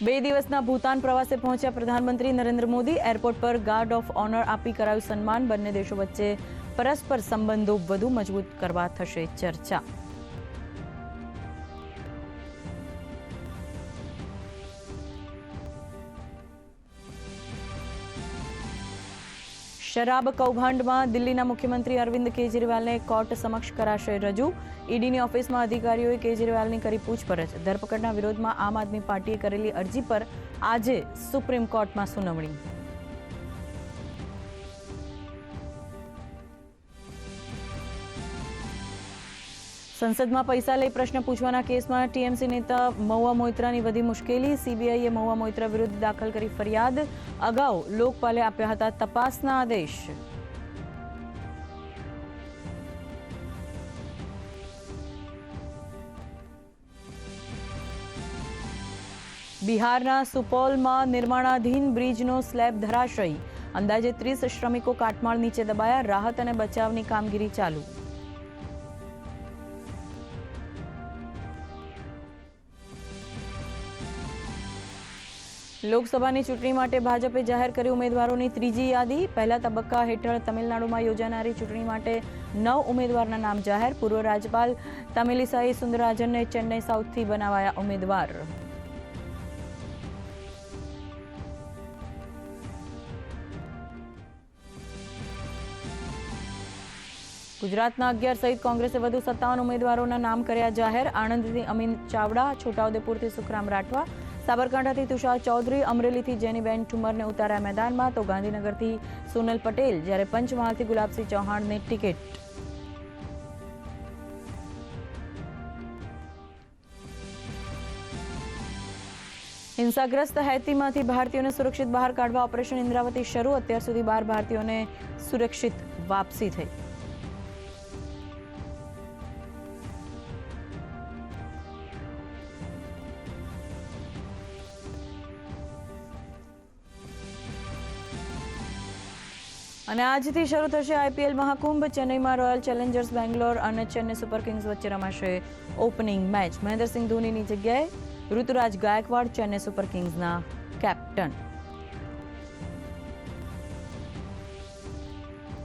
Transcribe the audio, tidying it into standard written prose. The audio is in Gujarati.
બે દિવસના ભૂતાન પ્રવાસે પહોંચ્યા પ્રધાનમંત્રી નરેન્દ્ર મોદી. એરપોર્ટ પર ગાર્ડ ઓફ ઓનર આપી કરાયું સન્માન. બંને દેશો વચ્ચે પરસ્પર સંબંધો વધુ મજબૂત કરવા થશે ચર્ચા. શરાબ કૌભાંડમાં દિલ્હીના મુખ્યમંત્રી અરવિંદ કેજરીવાલને કોર્ટ સમક્ષ કરાશે રજૂ. ઈડીની ઓફિસમાં અધિકારીઓએ કેજરીવાલની કરી પૂછપરછ. ધરપકડના વિરોધમાં આમ આદમી પાર્ટીએ કરેલી અરજી પર આજે સુપ્રીમ કોર્ટમાં સુનાવણી. સંસદમાં પૈસા લઈ પ્રશ્ન પૂછવાના કેસમાં ટીએમસી નેતા મહુવા મોઇત્રાની વધી મુશ્કેલી. સીબીઆઈએ મહુવા મોઇત્રા વિરુદ્ધ દાખલ કરી ફરિયાદ. અગાઉ લોકપાલે આપ્યા હતા તપાસના આદેશ. બિહારના સુપૌલમાં નિર્માણાધીન બ્રિજનો સ્લેબ ધરાશયી. અંદાજે 30 શ્રમિકો કાટમાળ નીચે દબાયા. રાહત અને બચાવની કામગીરી ચાલુ. લોકસભાની ચૂંટણી માટે ભાજપે જાહેર કરી ઉમેદવારોની ત્રીજી યાદી. પહેલા તબક્કા હેઠળ તમિલનાડુમાં યોજાનારી ચૂંટણી માટે 9 ઉમેદવારના નામ જાહેર. પૂર્વ રાજ્યપાલ તમિલિસાઈ સુંદરરાજનને ચેન્નઈ સાઉથથી બનાવાયા ઉમેદવાર. ગુજરાતના 11 સહિત કોંગ્રેસે વધુ 57 ઉમેદવારોના નામ કર્યા જાહેર. આણંદથી અમીન ચાવડા, છોટાઉદેપુરથી સુખરામ રાઠવા, સાબરકાંઠાથી તુષાર ચૌધરી, અમરેલીથી જેનીબેન ઠુમરને ઉતાર્યા મેદાનમાં, તો ગાંધીનગરથી સોનલ પટેલ, જ્યારે પંચમહાલથી ગુલાબસિંહ ચૌહાણને ટિકિટ. હિંસાગ્રસ્ત હૈતીમાંથી ભારતીયોને સુરક્ષિત બહાર કાઢવા ઓપરેશન ઇન્દ્રાવતી શરૂ. અત્યાર સુધી 12 ભારતીયોને સુરક્ષિત વાપસી થઈ. અને આજથી શરૂ થશે આઈપીએલ મહાકુંભ. ચેન્નઈમાં રોયલ ચેલેન્જર્સ બેંગ્લોર અને ચેન્નઈ સુપર કિંગ્સ વચ્ચે રમાશે ઓપનિંગ મેચ. મહેન્દ્રસિંહ ધોનીની જગ્યાએ ઋતુરાજ ગાયકવાડ ચેન્નઈ સુપર કિંગ્સના કેપ્ટન.